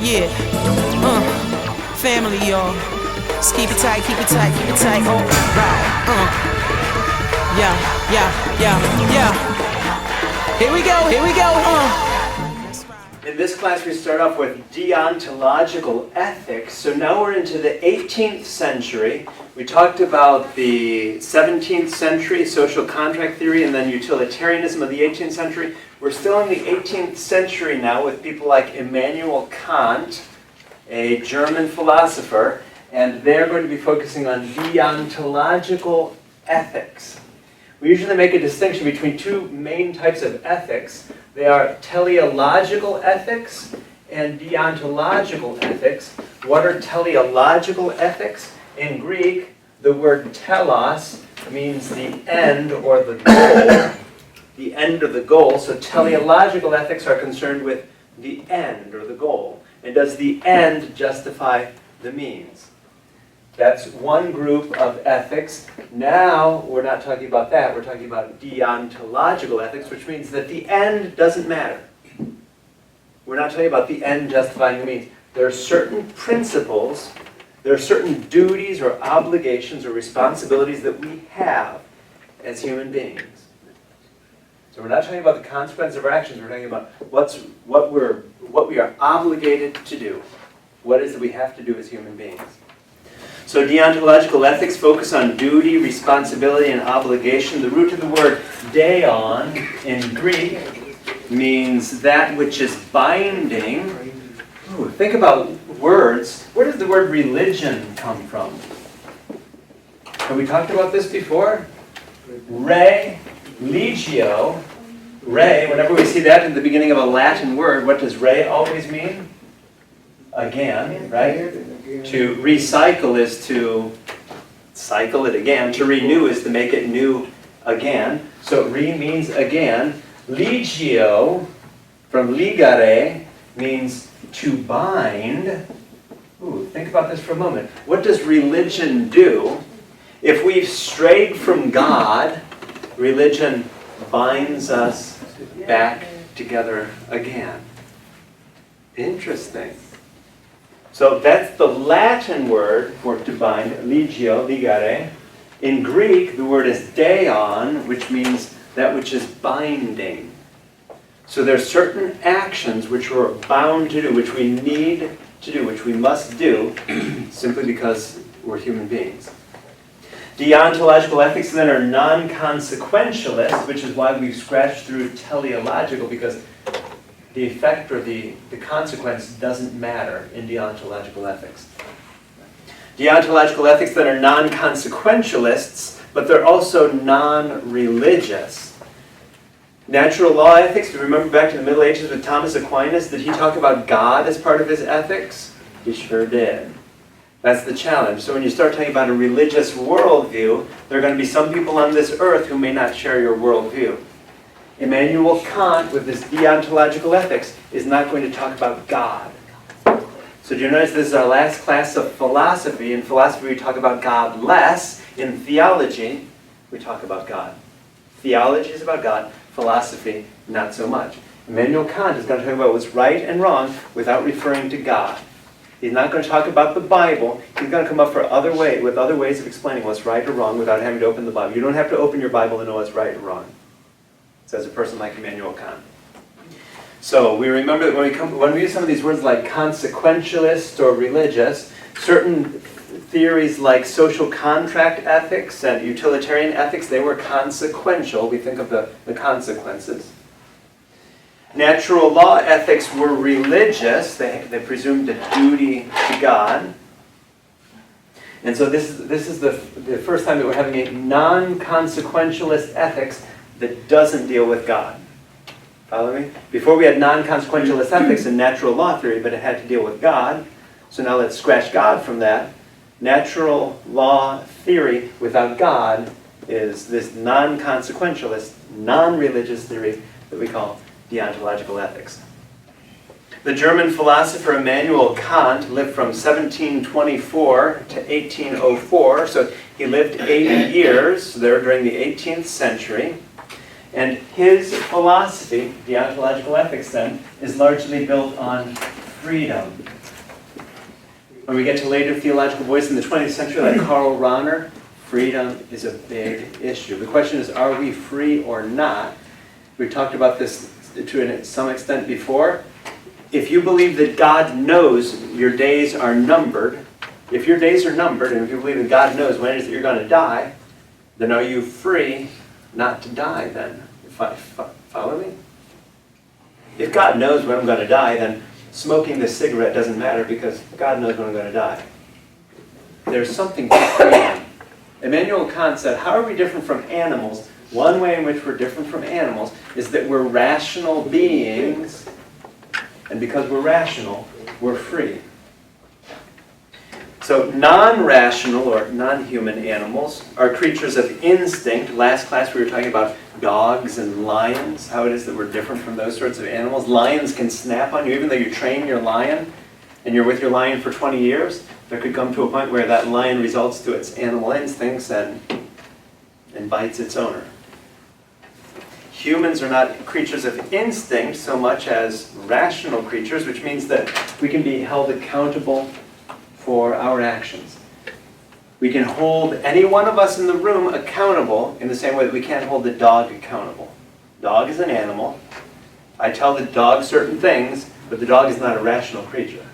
Yeah. Family, y'all. Just keep it tight, keep it tight, keep it tight. Oh, right. Yeah. Here we go. In this class we start off with deontological ethics. So now we're into the 18th century. We talked about the 17th century social contract theory and then utilitarianism of the 18th century. We're still in the 18th century now with people like Immanuel Kant, a German philosopher, and they're going to be focusing on deontological ethics. We usually make a distinction between two main types of ethics. They are teleological ethics and deontological ethics. What are teleological ethics? In Greek, the word telos means the end or the goal. The end or the goal. So teleological ethics are concerned with the end or the goal. And does the end justify the means? That's one group of ethics. Now, we're not talking about that. We're talking about deontological ethics, which means that the end doesn't matter. We're not talking about the end justifying the means. There are certain principles, there are certain duties or obligations or responsibilities that we have as human beings. So we're not talking about the consequence of our actions. We're talking about what we are obligated to do. What is it we have to do as human beings? So deontological ethics focus on duty, responsibility, and obligation. The root of the word deon in Greek means that which is binding. Ooh, think about words. Where does the word religion come from? Have we talked about this before? Religio. Re, whenever we see that in the beginning of a Latin word, what does re always mean? Again, right? To recycle is to cycle it again. To renew is to make it new again. So re means again. Legio, from ligare, means to bind. Ooh, think about this for a moment. What does religion do? If we've strayed from God, religion binds us back together again. Interesting. So that's the Latin word for to bind, legio, ligare. In Greek, the word is deon, which means that which is binding. So there's certain actions which we're bound to do, which we need to do, which we must do, simply because we're human beings. Deontological ethics then are non-consequentialist, which is why we've scratched through teleological, because the effect or the consequence doesn't matter in deontological ethics. Deontological ethics that are non-consequentialists, but they're also non-religious. Natural law ethics, do you remember back to the Middle Ages with Thomas Aquinas? Did he talk about God as part of his ethics? He sure did. That's the challenge. So when you start talking about a religious worldview, there are going to be some people on this earth who may not share your worldview. Immanuel Kant, with his deontological ethics, is not going to talk about God. So do you notice this is our last class of philosophy? In philosophy we talk about God less. In theology, we talk about God. Theology is about God. Philosophy, not so much. Immanuel Kant is going to talk about what's right and wrong without referring to God. He's not going to talk about the Bible. He's going to come up with other ways of explaining what's right or wrong without having to open the Bible. You don't have to open your Bible to know what's right or wrong. Says a person like Immanuel Kant. So we remember that when we use some of these words like consequentialist or religious, certain theories like social contract ethics and utilitarian ethics, they were consequential. We think of the consequences. Natural law ethics were religious. They presumed a duty to God. And so this is the first time that we're having a non-consequentialist ethics that doesn't deal with God. Follow me? Before we had non-consequentialist ethics in natural law theory, but it had to deal with God. So now let's scratch God from that. Natural law theory without God is this non-consequentialist, non-religious theory that we call deontological ethics. The German philosopher Immanuel Kant lived from 1724 to 1804, so he lived 80 years there during the 18th century. And his philosophy, deontological ethics then, is largely built on freedom. When we get to later theological voices in the 20th century, like Karl Rahner, freedom is a big issue. The question is, are we free or not? We talked about this to some extent before. If you believe that God knows your days are numbered, if your days are numbered, and if you believe that God knows when it is that you're going to die, then are you free not to die then? Follow me? If God knows when I'm going to die, then smoking this cigarette doesn't matter because God knows when I'm going to die. There's something to freedom. Immanuel Kant said, how are we different from animals? One way in which we're different from animals is that we're rational beings, and because we're rational, we're free. So non-rational or non-human animals are creatures of instinct. Last class we were talking about dogs and lions, how it is that we're different from those sorts of animals. Lions can snap on you, even though you train your lion, and you're with your lion for 20 years. There could come to a point where that lion results to its animal instincts and bites its owner. Humans are not creatures of instinct so much as rational creatures, which means that we can be held accountable for our actions. We can hold any one of us in the room accountable in the same way that we can't hold the dog accountable. Dog is an animal. I tell the dog certain things, but the dog is not a rational creature.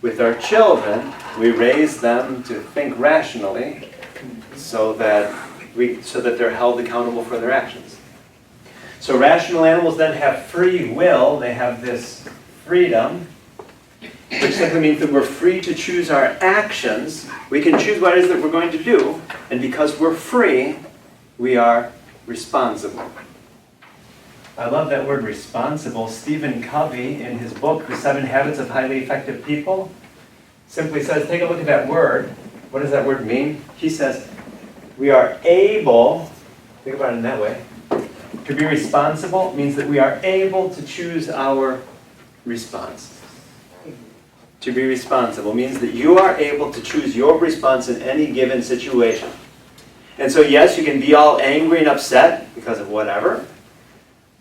With our children, we raise them to think rationally so that they're held accountable for their actions. So rational animals then have free will. They have this freedom, which simply means that we're free to choose our actions. We can choose what it is that we're going to do, and because we're free, we are responsible. I love that word responsible. Stephen Covey, in his book, The 7 Habits of Highly Effective People, simply says, take a look at that word. What does that word mean? He says, we are able, think about it in that way, to be responsible means that we are able to choose our response. To be responsible means that you are able to choose your response in any given situation. And so yes, you can be all angry and upset because of whatever,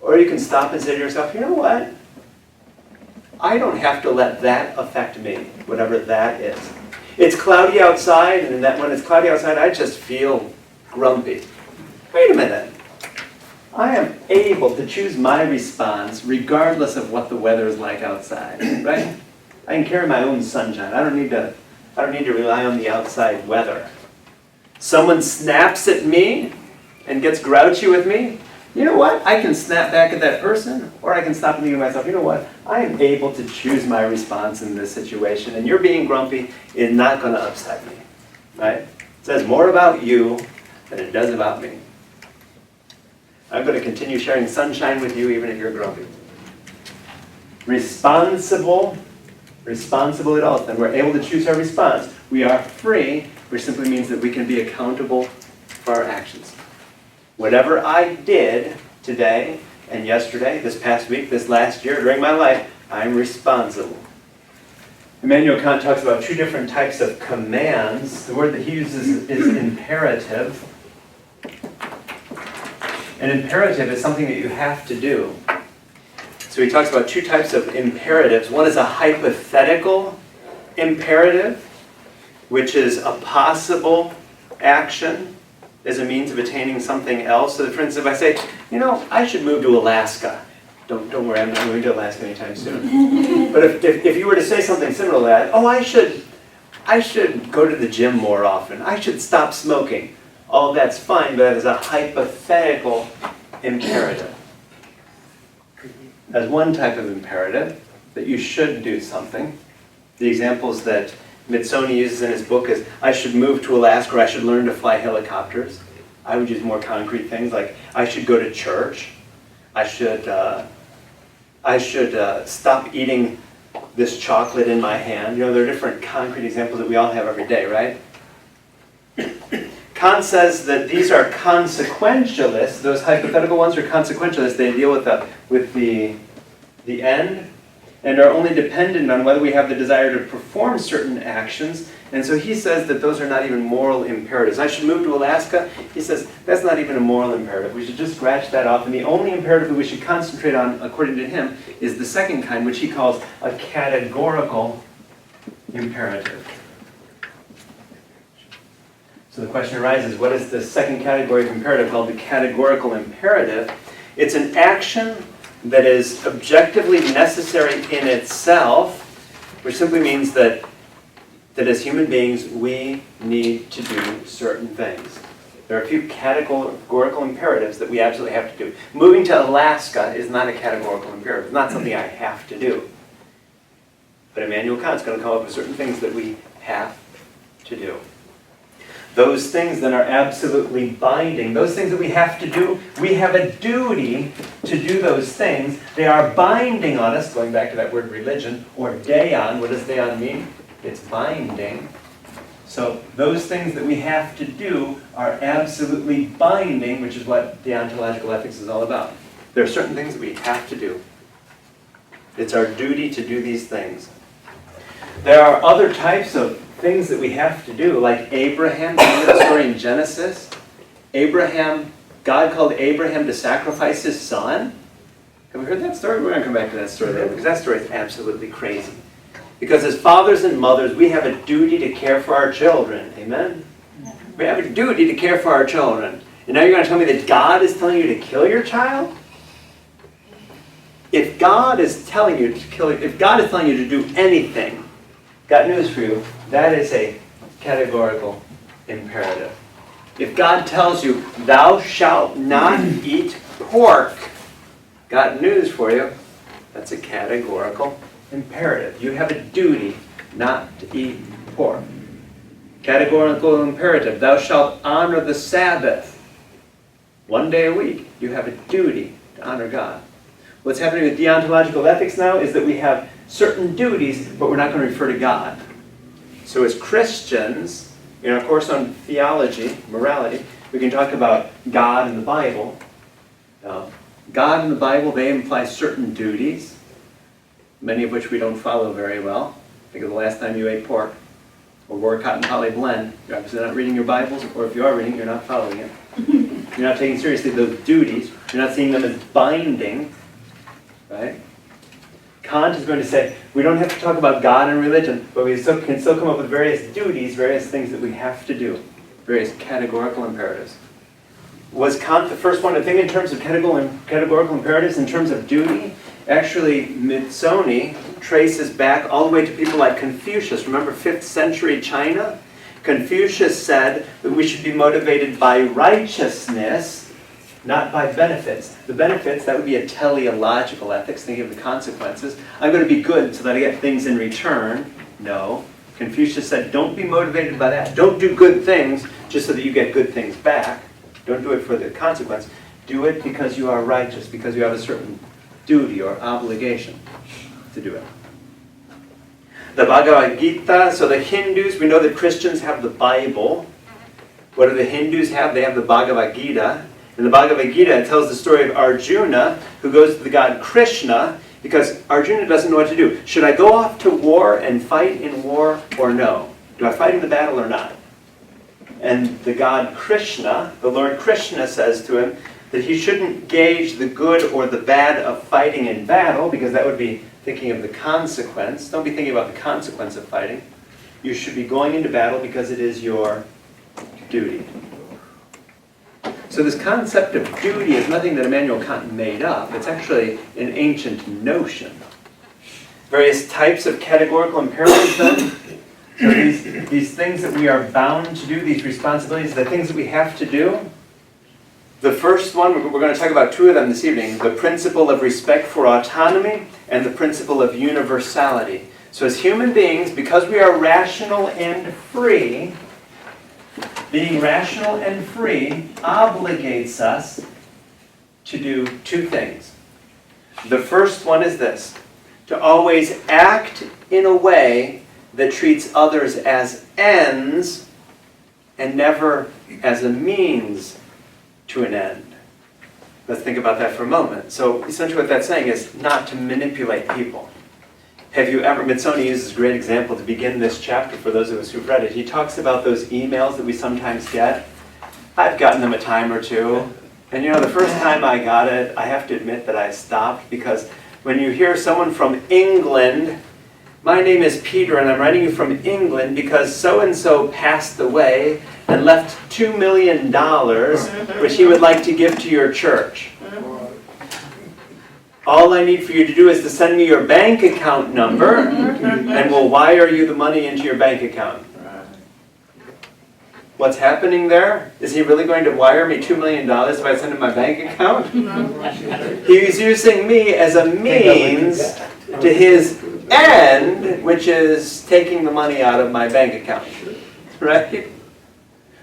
or you can stop and say to yourself, you know what? I don't have to let that affect me, whatever that is. It's cloudy outside, and when it's cloudy outside, I just feel grumpy. Wait a minute. I am able to choose my response regardless of what the weather is like outside, right? I can carry my own sunshine. I don't need to rely on the outside weather. Someone snaps at me and gets grouchy with me. You know what? I can snap back at that person, or I can stop and think to myself, you know what? I am able to choose my response in this situation, and your being grumpy is not going to upset me, right? It says more about you than it does about me. I'm going to continue sharing sunshine with you even if you're grumpy. Responsible adults, then we're able to choose our response. We are free, which simply means that we can be accountable for our actions. Whatever I did today and yesterday, this past week, this last year, during my life, I'm responsible. Immanuel Kant talks about 2 different types of commands. The word that he uses is imperative. An imperative is something that you have to do. So he talks about 2 types of imperatives. One is a hypothetical imperative, which is a possible action as a means of attaining something else. So that, for instance, if I say, you know, I should move to Alaska. Don't worry, I'm not moving to Alaska anytime soon. But if you were to say something similar to that, oh, I should go to the gym more often. I should stop smoking. All that's fine, but that is a hypothetical imperative. As one type of imperative, that you should do something. The examples that Mitsoni uses in his book is, I should move to Alaska, or I should learn to fly helicopters. I would use more concrete things like, I should go to church. I should stop eating this chocolate in my hand. You know, there are different concrete examples that we all have every day, right? Kant says that these are consequentialists. Those hypothetical ones are consequentialists. They deal with the end and are only dependent on whether we have the desire to perform certain actions And so he says that those are not even moral imperatives. I should move to Alaska. He says that's not even a moral imperative. We should just scratch that off. And the only imperative that we should concentrate on, according to him, is the second kind, which he calls a categorical imperative. So the question arises, what is the second category of imperative called the categorical imperative? It's an action that is objectively necessary in itself, which simply means that as human beings, we need to do certain things. There are a few categorical imperatives that we absolutely have to do. Moving to Alaska is not a categorical imperative. It's not something I have to do. But Immanuel Kant's going to come up with certain things that we have to do. Those things then are absolutely binding. Those things that we have to do, we have a duty to do those things. They are binding on us, going back to that word religion, or deon. What does deon mean? It's binding. So those things that we have to do are absolutely binding, which is what deontological ethics is all about. There are certain things that we have to do. It's our duty to do these things. There are other types of things that we have to do, like Abraham. Remember the story in Genesis? God called Abraham to sacrifice his son. Have we heard that story? We're going to come back to that story later, because that story is absolutely crazy. Because as fathers and mothers, we have a duty to care for our children. Amen? We have a duty to care for our children. And now you're going to tell me that God is telling you to kill your child? If God is telling you to do anything, got news for you, that is a categorical imperative. If God tells you, thou shalt not eat pork, got news for you, that's a categorical imperative. You have a duty not to eat pork. Categorical imperative, thou shalt honor the Sabbath. One day a week, you have a duty to honor God. What's happening with deontological ethics now is that we have certain duties, but we're not going to refer to God. So as Christians, in our course on theology, morality, we can talk about God and the Bible. God and the Bible, they imply certain duties, many of which we don't follow very well. Think of the last time you ate pork or wore a cotton poly blend. You're obviously not reading your Bibles, or if you are reading, you're not following it. You're not taking seriously those duties. You're not seeing them as binding. Right? Kant is going to say, we don't have to talk about God and religion, but we can still come up with various duties, various things that we have to do, various categorical imperatives. Was Kant the first one to think in terms of categorical imperatives, in terms of duty? Actually, Mitsoni traces back all the way to people like Confucius. Remember 5th century China? Confucius said that we should be motivated by righteousness, not by benefits. The benefits, that would be a teleological ethics, thinking of the consequences. I'm going to be good so that I get things in return. No. Confucius said, don't be motivated by that. Don't do good things just so that you get good things back. Don't do it for the consequence. Do it because you are righteous, because you have a certain duty or obligation to do it. The Bhagavad Gita, so the Hindus, we know that Christians have the Bible. What do the Hindus have? They have the Bhagavad Gita. In the Bhagavad Gita, it tells the story of Arjuna, who goes to the god Krishna, because Arjuna doesn't know what to do. Should I go off to war and fight in war or no? Do I fight in the battle or not? And the god Krishna, the Lord Krishna, says to him that he shouldn't gauge the good or the bad of fighting in battle, because that would be thinking of the consequence. Don't be thinking about the consequence of fighting. You should be going into battle because it is your duty. So this concept of duty is nothing that Immanuel Kant made up. It's actually an ancient notion. Various types of categorical imperatives then. So these things that we are bound to do, these responsibilities, the things that we have to do. The first one, we're going to talk about two of them this evening. The principle of respect for autonomy and the principle of universality. So as human beings, because we are rational and free, being rational and free obligates us to do two things. The first one is this: to always act in a way that treats others as ends and never as a means to an end. Let's think about that for a moment. So essentially what that's saying is not to manipulate people. Have you ever, Mitsoni uses a great example to begin this chapter for those of us who've read it. He talks about those emails that we sometimes get. I've gotten them a time or two. And the first time I got it, I have to admit that I stopped, because when you hear someone from England, my name is Peter and I'm writing you from England because so-and-so passed away and left $2 million, which he would like to give to your church. All I need for you to do is to send me your bank account number and we'll wire you the money into your bank account. What's happening there? Is he really going to wire me $2 million if I send him my bank account? He's using me as a means to his end, which is taking the money out of my bank account. Right?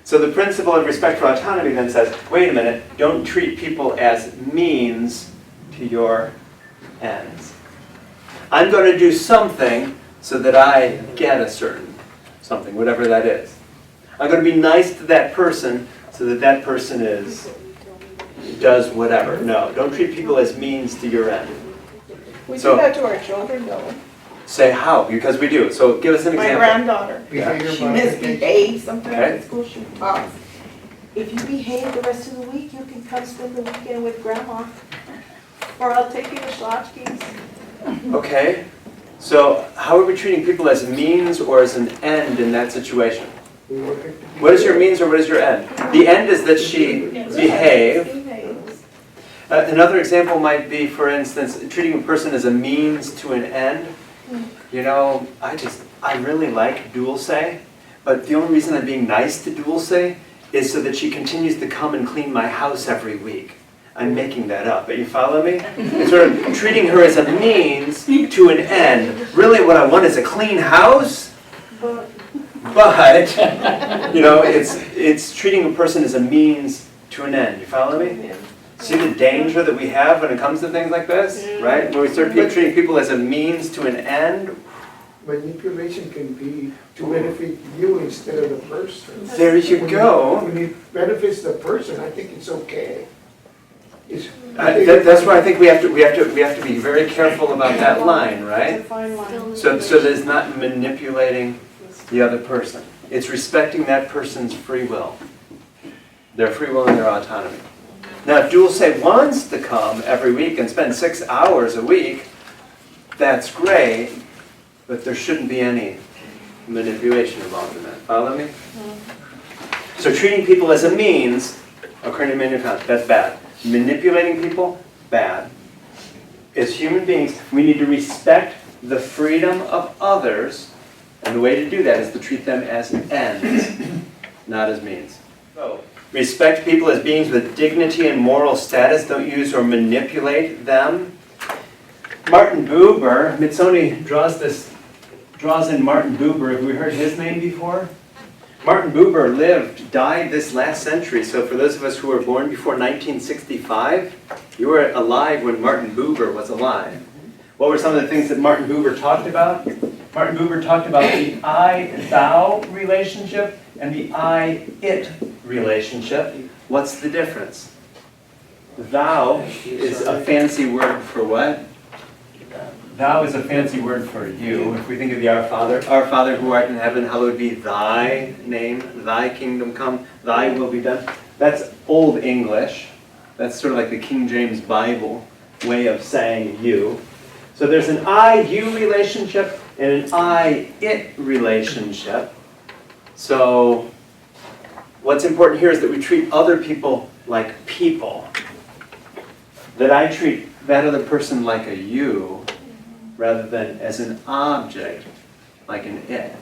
So the principle of respect for autonomy then says, wait a minute, don't treat people as means to your ends. I'm going to do something so that I get a certain something, whatever that is. I'm going to be nice to that person so that that person does whatever. No, don't treat people as means to your end. We do that to our children, don't we? Say how, because we do. So give us an My example. granddaughter, she misbehaves sometimes at school, she talks. If you behave the rest of the week, you can come spend the weekend with grandma. Or I'll take you to Schlotchkie's. Okay, so how are we treating people as means or as an end in that situation? What is your means or what is your end? The end is that she behaves. Another example might be, for instance, treating a person as a means to an end. I really like Dulce, but the only reason I'm being nice to Dulce is so that she continues to come and clean my house every week. I'm making that up, but you follow me? It's sort of treating her as a means to an end. Really what I want is a clean house, but it's treating a person as a means to an end. You follow me? See the danger that we have when it comes to things like this, right? When we start treating people as a means to an end. Manipulation can be to benefit you instead of the person. There you go. When it benefits the person, I think it's okay. That's why I think we have to be very careful about that line, right? So there's not manipulating the other person. It's respecting that person's free will. Their free will and their autonomy. Now, if Dulce wants to come every week and spend 6 hours a week, that's great, but there shouldn't be any manipulation involved in that. Follow me? So treating people as a means, according to Manuel Kant, that's bad. Manipulating people, bad. As human beings, we need to respect the freedom of others, and the way to do that is to treat them as ends, not as means. So, respect people as beings with dignity and moral status. Don't use or manipulate them. Martin Buber, Mitsoni draws in Martin Buber. Have we heard his name before? Martin Buber died this last century. So for those of us who were born before 1965, you were alive when Martin Buber was alive. What were some of the things that Martin Buber talked about? Martin Buber talked about the I-thou relationship and the I-it relationship. What's the difference? Thou is a fancy word for what? Thou is a fancy word for you. If we think of the Our Father who art in heaven, hallowed be thy name, thy kingdom come, thy will be done. That's Old English. That's sort of like the King James Bible way of saying you. So there's an I-you relationship and an I-it relationship. So what's important here is that we treat other people like people. That I treat that other person like a you, rather than as an object, like an it.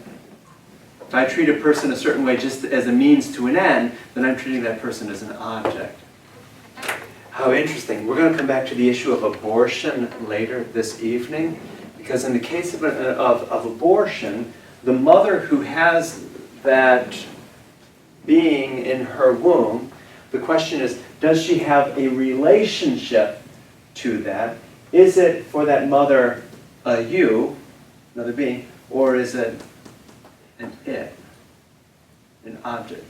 If I treat a person a certain way just as a means to an end, then I'm treating that person as an object. How interesting. We're going to come back to the issue of abortion later this evening, because in the case of abortion, the mother who has that being in her womb, the question is, does she have a relationship to that? Is it for that mother a you, another being, or is it an it, an object?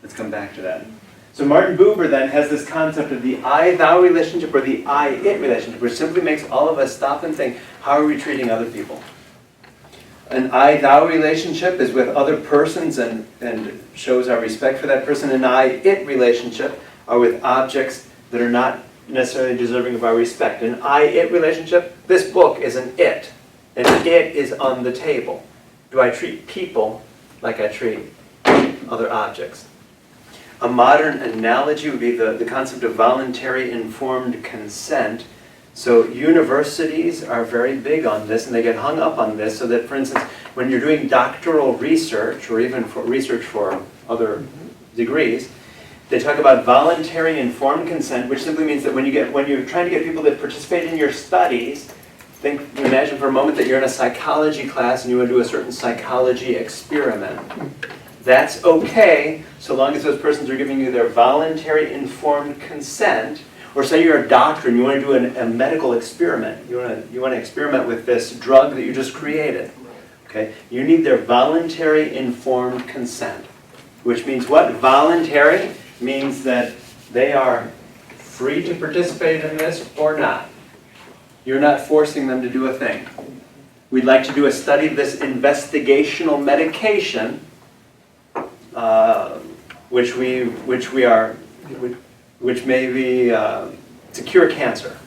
Let's come back to that. So Martin Buber then has this concept of the I-thou relationship or the I-it relationship, which simply makes all of us stop and think, how are we treating other people? An I-thou relationship is with other persons and shows our respect for that person. An I-it relationship are with objects that are not necessarily deserving of our respect. An I-it relationship, this book is an it. And it is on the table. Do I treat people like I treat other objects? A modern analogy would be the concept of voluntary informed consent. So universities are very big on this, and they get hung up on this, so that, for instance, when you're doing doctoral research, or even for research for other degrees, they talk about voluntary informed consent, which simply means that when you're trying to get people to participate in your studies, imagine for a moment that you're in a psychology class and you want to do a certain psychology experiment. That's okay, so long as those persons are giving you their voluntary informed consent. Or say you're a doctor and you want to do a medical experiment. You want to experiment with this drug that you just created. Okay? You need their voluntary informed consent. Which means what? Voluntary means that they are free to participate in this or not. You're not forcing them to do a thing. We'd like to do a study of this investigational medication, which may be to cure cancer,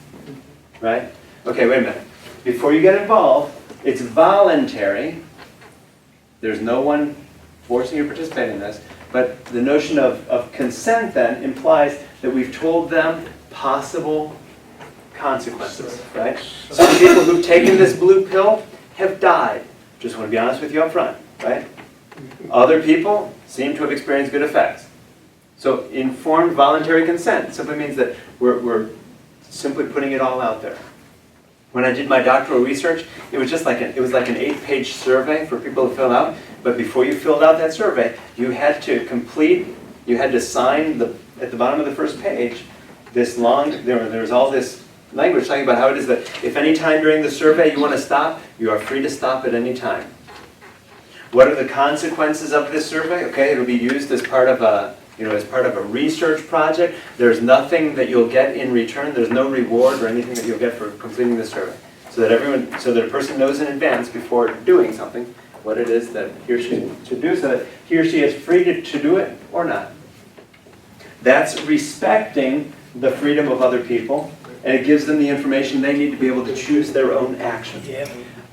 right? Okay, wait a minute. Before you get involved, it's voluntary. There's no one forcing you to participate in this. But the notion of consent then implies that we've told them possible consequences, right? Some people who've taken this blue pill have died. Just want to be honest with you up front, right? Other people seem to have experienced good effects. So informed voluntary consent simply means that we're simply putting it all out there. When I did my doctoral research, it was like an 8-page survey for people to fill out. But before you filled out that survey, you had to sign at the bottom of the first page this long. There was all this language talking about how it is that if any time during the survey you want to stop, you are free to stop at any time. What are the consequences of this survey? Okay, it'll be used as part of a research project. There's nothing that you'll get in return. There's no reward or anything that you'll get for completing the survey. So that a person knows in advance before doing something what it is that he or she should do, so that he or she is free to do it or not. That's respecting the freedom of other people, and it gives them the information they need to be able to choose their own action.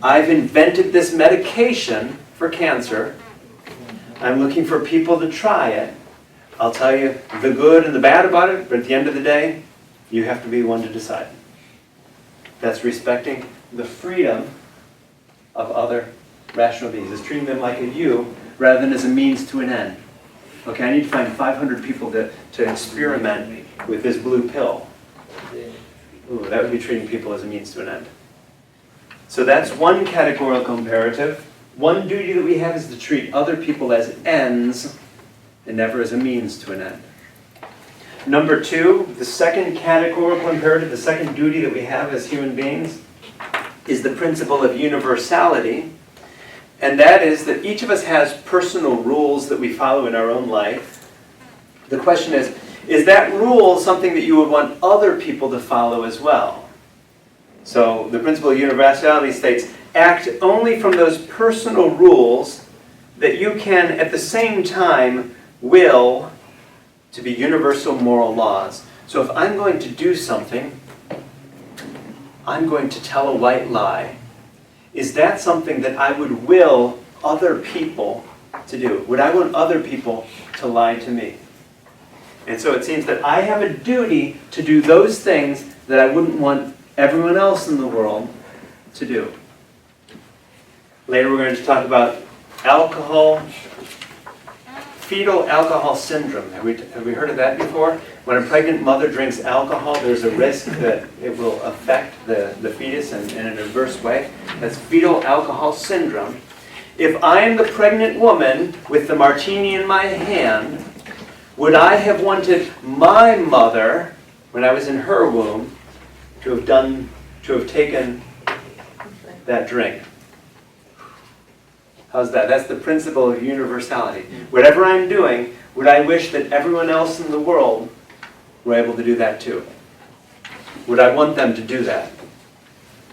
I've invented this medication for cancer. I'm looking for people to try it. I'll tell you the good and the bad about it, but at the end of the day, you have to be the one to decide. That's respecting the freedom of other rational beings. It's treating them like a you rather than as a means to an end. Okay, I need to find 500 people to experiment with this blue pill. Ooh, that would be treating people as a means to an end. So that's one categorical imperative. One duty that we have is to treat other people as ends and never as a means to an end. Number two, the second categorical imperative, the second duty that we have as human beings is the principle of universality. And that is that each of us has personal rules that we follow in our own life. The question is that rule something that you would want other people to follow as well? So the principle of universality states, act only from those personal rules that you can at the same time will to be universal moral laws. So if I'm going to do something, I'm going to tell a white lie. Is that something that I would will other people to do? Would I want other people to lie to me? And so it seems that I have a duty to do those things that I wouldn't want everyone else in the world to do. Later we're going to talk about alcohol, fetal alcohol syndrome. Have we heard of that before? When a pregnant mother drinks alcohol, there's a risk that it will affect the fetus in an adverse way. That's fetal alcohol syndrome. If I am the pregnant woman with the martini in my hand, would I have wanted my mother, when I was in her womb, to have taken that drink? How's that? That's the principle of universality. Whatever I'm doing, Would I wish that everyone else in the world were able to do that too? Would I want them to do that?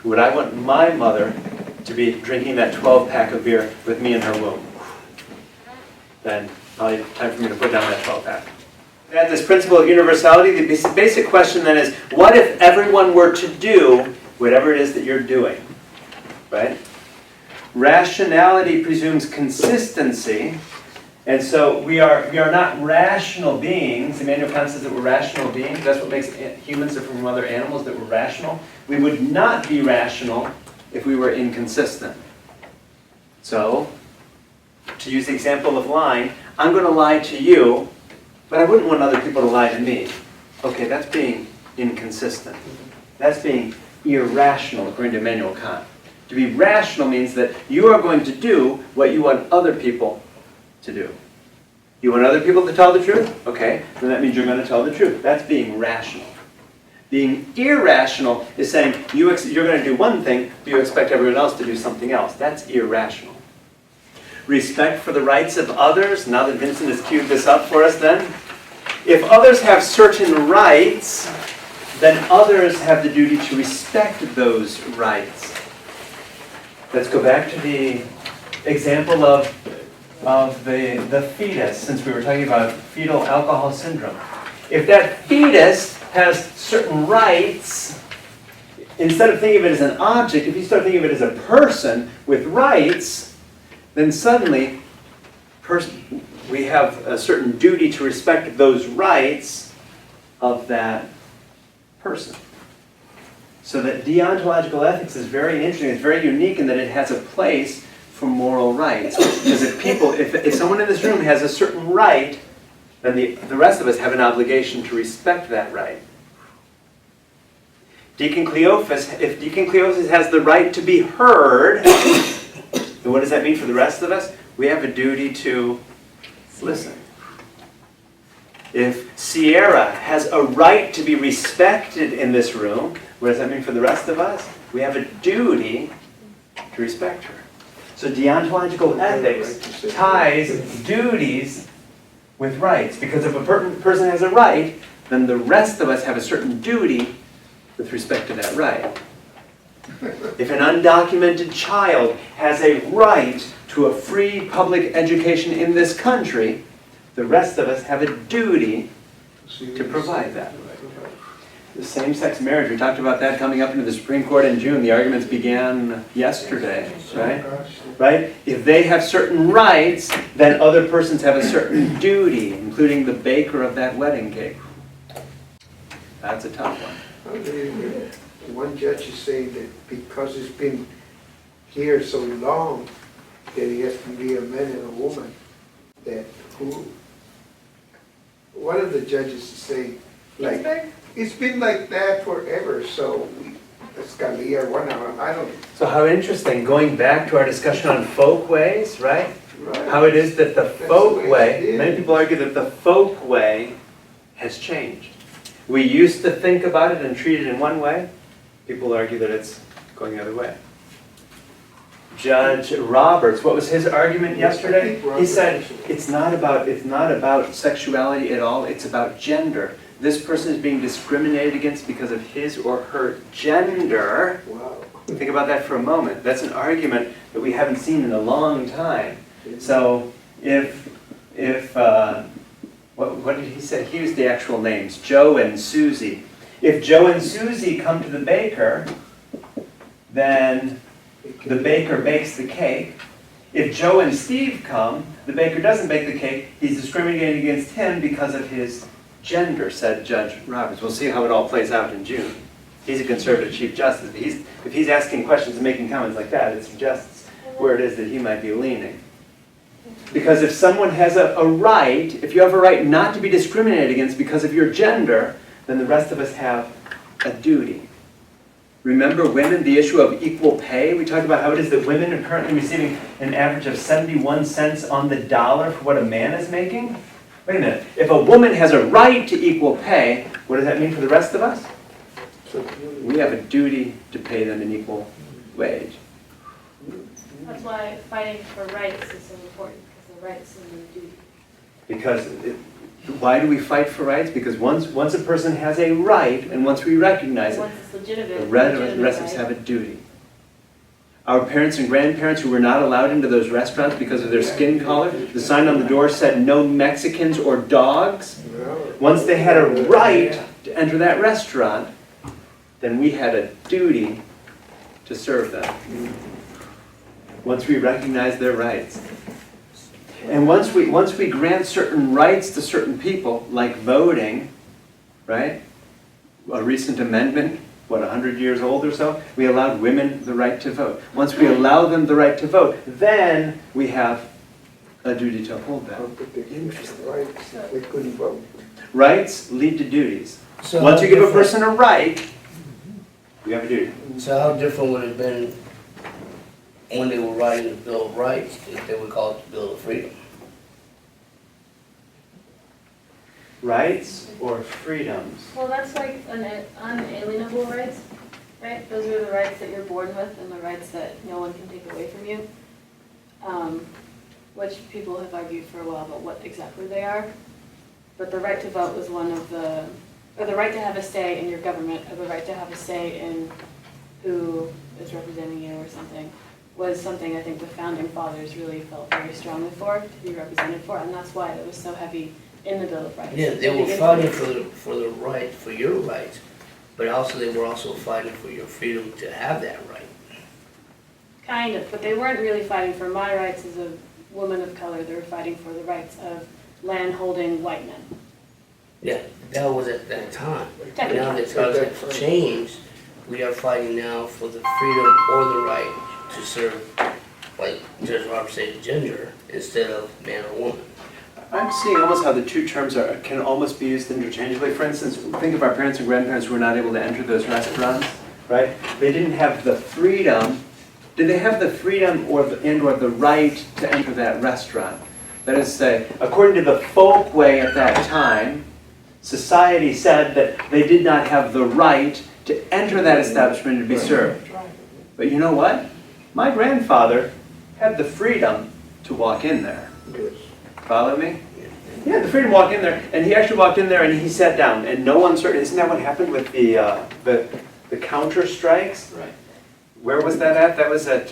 Would I want my mother to be drinking that 12-pack of beer with me in her womb? Then probably time for me to put down that 12-pack. At this principle of universality, the basic question then is, what if everyone were to do whatever it is that you're doing? Right? Rationality presumes consistency, and so we are not rational beings. Immanuel Kant says that we're rational beings. That's what makes humans different from other animals, that we're rational. We would not be rational if we were inconsistent. So, to use the example of lying, I'm going to lie to you, but I wouldn't want other people to lie to me. Okay, that's being inconsistent. That's being irrational, according to Immanuel Kant. To be rational means that you are going to do what you want other people to do. You want other people to tell the truth? Okay, then that means you're going to tell the truth. That's being rational. Being irrational is saying you're going to do one thing, but you expect everyone else to do something else. That's irrational. Respect for the rights of others. Now that Vincent has queued this up for us then. If others have certain rights, then others have the duty to respect those rights. Let's go back to the example of the fetus, since we were talking about fetal alcohol syndrome. If that fetus has certain rights, instead of thinking of it as an object, if you start thinking of it as a person with rights, then suddenly we have a certain duty to respect those rights of that person. So that deontological ethics is very interesting. It's very unique in that it has a place for moral rights. Because if someone in this room has a certain right, then the rest of us have an obligation to respect that right. Deacon Cleophas, if Deacon Cleophas has the right to be heard, then what does that mean for the rest of us? We have a duty to listen. If Sierra has a right to be respected in this room, what does that mean for the rest of us? We have a duty to respect her. So deontological ethics ties duties with rights. Because if a person has a right, then the rest of us have a certain duty with respect to that right. If an undocumented child has a right to a free public education in this country, the rest of us have a duty to provide that. The same-sex marriage, we talked about that coming up into the Supreme Court in June. The arguments began yesterday, right? If they have certain rights, then other persons have a certain duty, including the baker of that wedding cake. That's a tough one. One judge is saying that because it's been here so long, that it has to be a man and a woman. One of the judges is saying, like, it's been like that forever, so Scalia, one of them, I don't. So how interesting, going back to our discussion on folkways, right? Right. How it is that the folkway, many people argue that the folkway has changed. We used to think about it and treat it in one way. People argue that it's going the other way. Judge Roberts, what was his argument yesterday? He said it's not about sexuality at all, it's about gender. This person is being discriminated against because of his or her gender. Wow. Think about that for a moment. That's an argument that we haven't seen in a long time. So what did he say? He used the actual names, Joe and Susie. If Joe and Susie come to the baker, then the baker bakes the cake. If Joe and Steve come, the baker doesn't bake the cake. He's discriminating against him because of his gender, said Judge Roberts. We'll see how it all plays out in June. He's a conservative Chief Justice. If he's asking questions and making comments like that, it suggests where it is that he might be leaning. Because if someone has a right, if you have a right not to be discriminated against because of your gender, then the rest of us have a duty. Remember women, the issue of equal pay? We talked about how it is that women are currently receiving an average of 71 cents on the dollar for what a man is making. Wait a minute. If a woman has a right to equal pay, what does that mean for the rest of us? We have a duty to pay them an equal wage. That's why fighting for rights is so important, because the rights and the duty. Because why do we fight for rights? Because once a person has a right, and once we recognize it, Once it's legitimate, the rest of us have a duty. Our parents and grandparents who were not allowed into those restaurants because of their skin color, the sign on the door said no Mexicans or dogs. Once they had a right to enter that restaurant, then we had a duty to serve them. Once we recognize their rights. And once we grant certain rights to certain people, like voting, right? A recent amendment, 100 years old or so, we allowed women the right to vote. Once we allow them the right to vote, then we have a duty to uphold that. They couldn't vote. Rights lead to duties. So Once how you give a different- person a right, we have a duty. So how different would it have been when they were writing the Bill of Rights, if they would call it the Bill of Freedom? Rights or freedoms? Well, that's like unalienable rights, right? Those are the rights that you're born with and the rights that no one can take away from you. Which people have argued for a while about what exactly they are. But the right to vote was one of the, or the right to have a say in your government, or the right to have a say in who is representing you or something, was something I think the founding fathers really felt very strongly for, to be represented for, and that's why it was so heavy in the Bill of Rights. Yeah, they were fighting for the right, for your rights, but also they were also fighting for your freedom to have that right. Kind of, but they weren't really fighting for my rights as a woman of color, they were fighting for the rights of land-holding white men. Yeah, that was at that time. Technically. Now that times have changed, we are fighting now for the freedom or the right to serve, like Judge Robert said, gender instead of man or woman. I'm seeing almost how the two terms can almost be used interchangeably. For instance, think of our parents and grandparents who were not able to enter those restaurants, right? They didn't have the freedom. Did they have the freedom or the right to enter that restaurant? That is to say, according to the folk way at that time, society said that they did not have the right to enter that establishment and be served. But you know what? My grandfather had the freedom to walk in there. Follow me? He had the freedom to walk in there, and he actually walked in there and he sat down, and no one served. Isn't that what happened with the counter strikes? Right. Where was that at? That was at,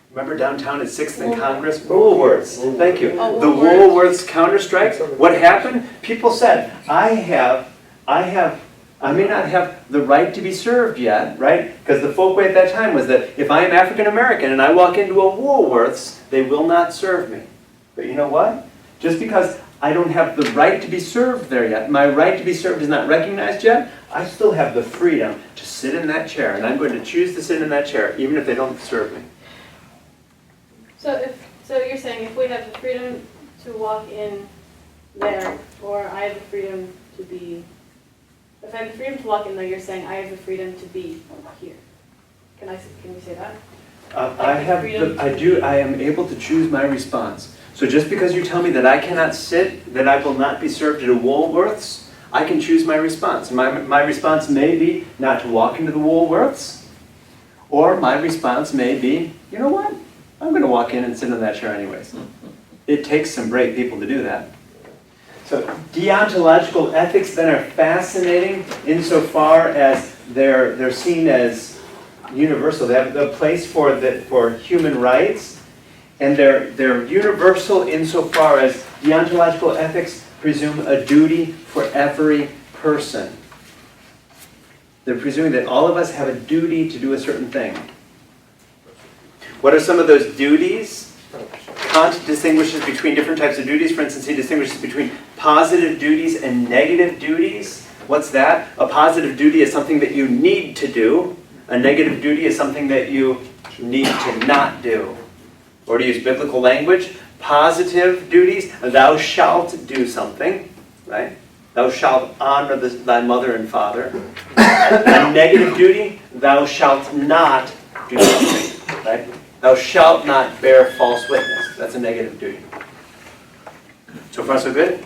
remember downtown at 6th and Congress? Woolworths. Thank you. Oh, The Woolworths counter strike. What happened? People said, I may not have the right to be served yet, right? Because the folk way at that time was that if I am African American and I walk into a Woolworths, they will not serve me. But you know what? Just because I don't have the right to be served there yet, my right to be served is not recognized yet, I still have the freedom to sit in that chair, and I'm going to choose to sit in that chair, even if they don't serve me. So you're saying if we have the freedom to walk in there, or I have the freedom to be, if I have the freedom to walk in there, you're saying I have the freedom to be here. Can you say that? I am able to choose my response. So just because you tell me that I cannot sit, that I will not be served at a Woolworths, I can choose my response. My response may be not to walk into the Woolworths, or my response may be, you know what? I'm going to walk in and sit in that chair anyways. It takes some brave people to do that. So deontological ethics then are fascinating insofar as they're seen as universal. They have a place for human rights, and they're universal insofar as deontological ethics presume a duty for every person. They're presuming that all of us have a duty to do a certain thing. What are some of those duties? Kant distinguishes between different types of duties. For instance, he distinguishes between positive duties and negative duties. What's that? A positive duty is something that you need to do. A negative duty is something that you need to not do. Or to use biblical language, positive duties, thou shalt do something, right? Thou shalt honor thy mother and father. A negative duty, thou shalt not do something, right? Thou shalt not bear false witness. That's a negative duty. So far, so good?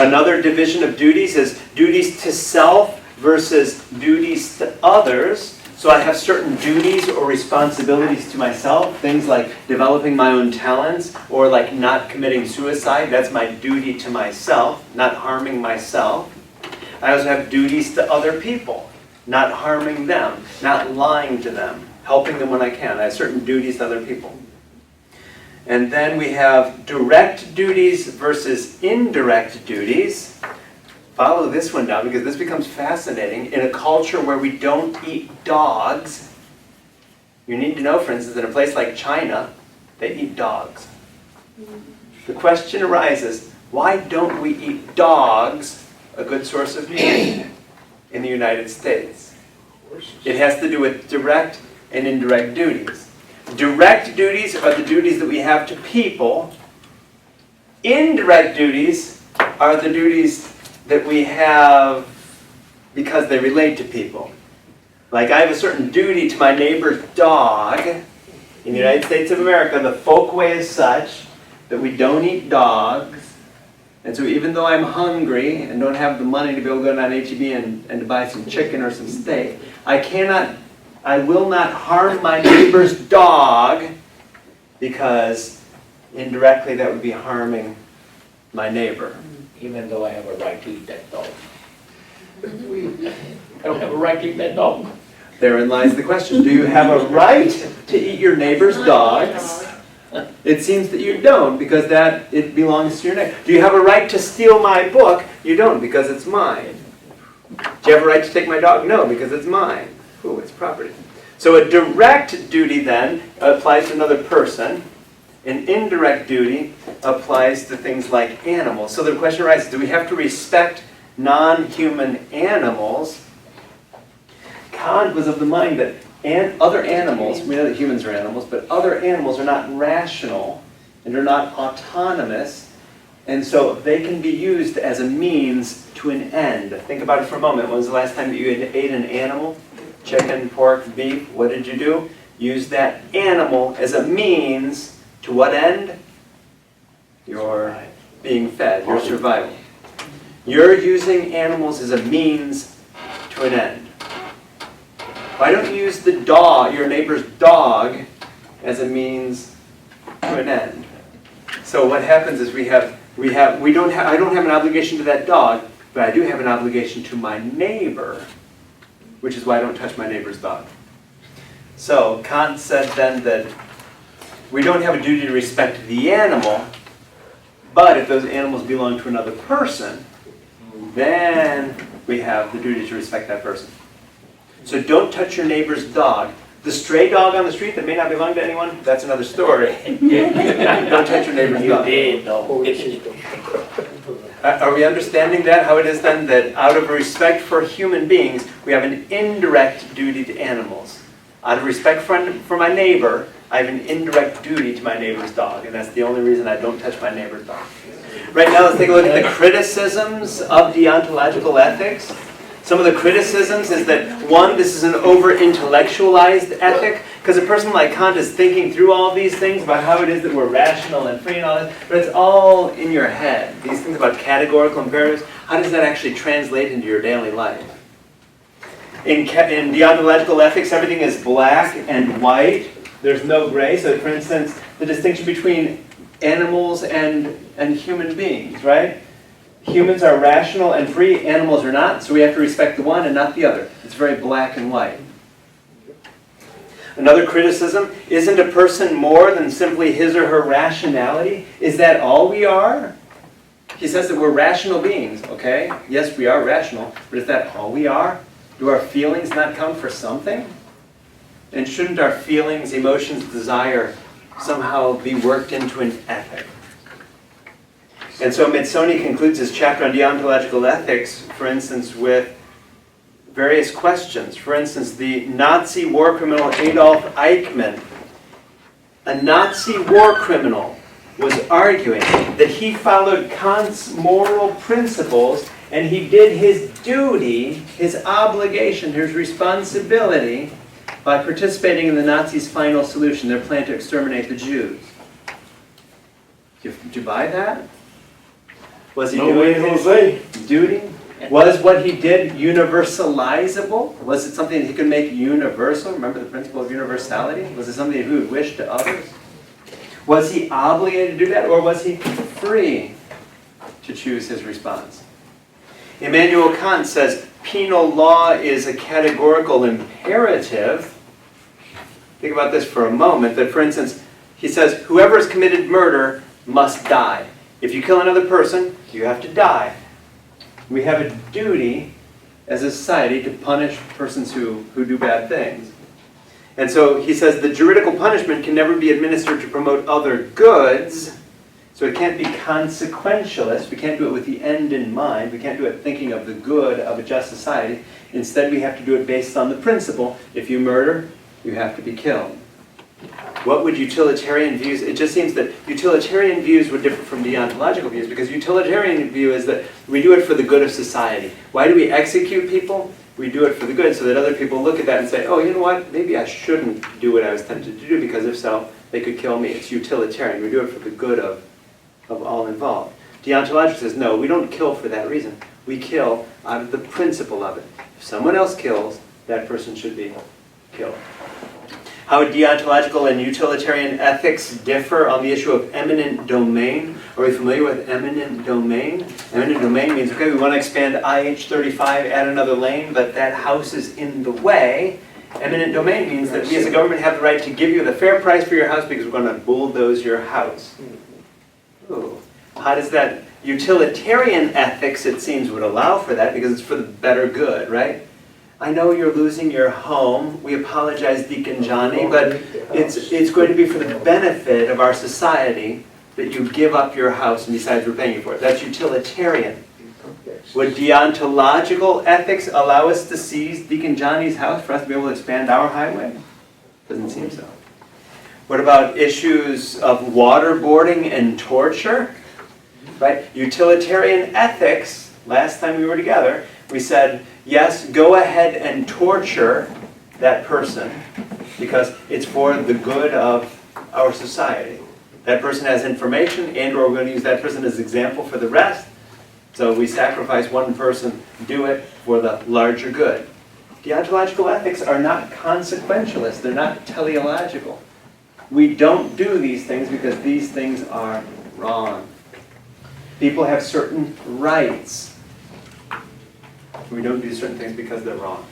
Another division of duties is duties to self versus duties to others. So I have certain duties or responsibilities to myself, things like developing my own talents or like not committing suicide. That's my duty to myself, not harming myself. I also have duties to other people, not harming them, not lying to them, helping them when I can. I have certain duties to other people. And then we have direct duties versus indirect duties. Follow this one down because this becomes fascinating. In a culture where we don't eat dogs, you need to know, for instance, in a place like China, they eat dogs. The question arises, why don't we eat dogs, a good source of meat, in the United States? It has to do with direct and indirect duties. Direct duties are the duties that we have to people. Indirect duties are the duties that we have because they relate to people. Like I have a certain duty to my neighbor's dog. In the United States of America, the folkway is such that we don't eat dogs. And so even though I'm hungry and don't have the money to be able to go down to H-E-B and to buy some chicken or some steak, I will not harm my neighbor's dog because indirectly that would be harming my neighbor. Even though I have a right to eat that dog. I don't have a right to eat that dog. Therein lies the question. Do you have a right to eat your neighbor's dogs? It seems that you don't because it belongs to your neighbor. Do you have a right to steal my book? You don't because it's mine. Do you have a right to take my dog? No, because it's mine. Ooh, it's property. So a direct duty then applies to another person. An indirect duty applies to things like animals. So the question arises, do we have to respect non-human animals? Kant was of the mind that other animals, we know that humans are animals, but other animals are not rational and are not autonomous, and so they can be used as a means to an end. Think about it for a moment. When was the last time that you ate an animal? Chicken, pork, beef, what did you do? Use that animal as a means to what end? Your being fed, your survival. You're using animals as a means to an end. Why don't you use the dog, your neighbor's dog, as a means to an end? So what happens is I don't have an obligation to that dog, but I do have an obligation to my neighbor, which is why I don't touch my neighbor's dog. So Kant said then that we don't have a duty to respect the animal, but if those animals belong to another person, then we have the duty to respect that person. So don't touch your neighbor's dog. The stray dog on the street that may not belong to anyone, that's another story. Don't touch your neighbor's dog. Are we understanding that? How it is then that out of respect for human beings, we have an indirect duty to animals. Out of respect for my neighbor, I have an indirect duty to my neighbor's dog, and that's the only reason I don't touch my neighbor's dog. Right now, let's take a look at the criticisms of deontological ethics. Some of the criticisms is that, one, this is an over-intellectualized ethic, because a person like Kant is thinking through all these things about how it is that we're rational and free and all this, but it's all in your head. These things about categorical imperatives, how does that actually translate into your daily life? In deontological ethics, everything is black and white. There's no gray. So, for instance, the distinction between animals and human beings, right? Humans are rational and free, animals are not, so we have to respect the one and not the other. It's very black and white. Another criticism, isn't a person more than simply his or her rationality? Is that all we are? He says that we're rational beings, okay? Yes, we are rational, but is that all we are? Do our feelings not count for something? And shouldn't our feelings, emotions, desire somehow be worked into an ethic? And so Mitsoni concludes his chapter on deontological ethics, for instance, with various questions. For instance, the Nazi war criminal Adolf Eichmann. A Nazi war criminal was arguing that he followed Kant's moral principles and he did his duty, his obligation, his responsibility by participating in the Nazis' final solution, their plan to exterminate the Jews. Did you buy that? Was he doing his duty Was what he did universalizable? Was it something that he could make universal? Remember the principle of universality? Was it something that he would wish to others? Was he obligated to do that, or was he free to choose his response? Immanuel Kant says penal law is a categorical imperative. Think about this for a moment, that for instance, he says whoever has committed murder must die. If you kill another person, you have to die. We have a duty as a society to punish persons who do bad things. And so he says the juridical punishment can never be administered to promote other goods. So it can't be consequentialist. We can't do it with the end in mind. We can't do it thinking of the good of a just society. Instead, we have to do it based on the principle, if you murder, you have to be killed. What would utilitarian views, it just seems that utilitarian views would differ from deontological views, because utilitarian view is that we do it for the good of society. Why do we execute people? We do it for the good so that other people look at that and say, oh, you know what, maybe I shouldn't do what I was tempted to do, because if so, they could kill me. It's utilitarian. We do it for the good of all involved. Deontological says, no, we don't kill for that reason. We kill out of the principle of it. If someone else kills, that person should be killed. How deontological and utilitarian ethics differ on the issue of eminent domain. Are we familiar with eminent domain? Eminent domain means, okay, we want to expand IH-35, add another lane, but that house is in the way. Eminent domain means that we as a government have the right to give you the fair price for your house because we're going to bulldoze your house. Ooh. How does that utilitarian ethics, it seems, would allow for that because it's for the better good, right? I know you're losing your home. We apologize, Deacon Johnny, but it's going to be for the benefit of our society that you give up your house, and besides, we're paying you for it. That's utilitarian. Would deontological ethics allow us to seize Deacon Johnny's house for us to be able to expand our highway? Doesn't seem so. What about issues of waterboarding and torture? Right? Utilitarian ethics, last time we were together, we said, yes, go ahead and torture that person because it's for the good of our society. That person has information, and or we're going to use that person as example for the rest. So we sacrifice one person, do it for the larger good. Deontological ethics are not consequentialist. They're not teleological. We don't do these things because these things are wrong. People have certain rights. We don't do certain things because they're wrong.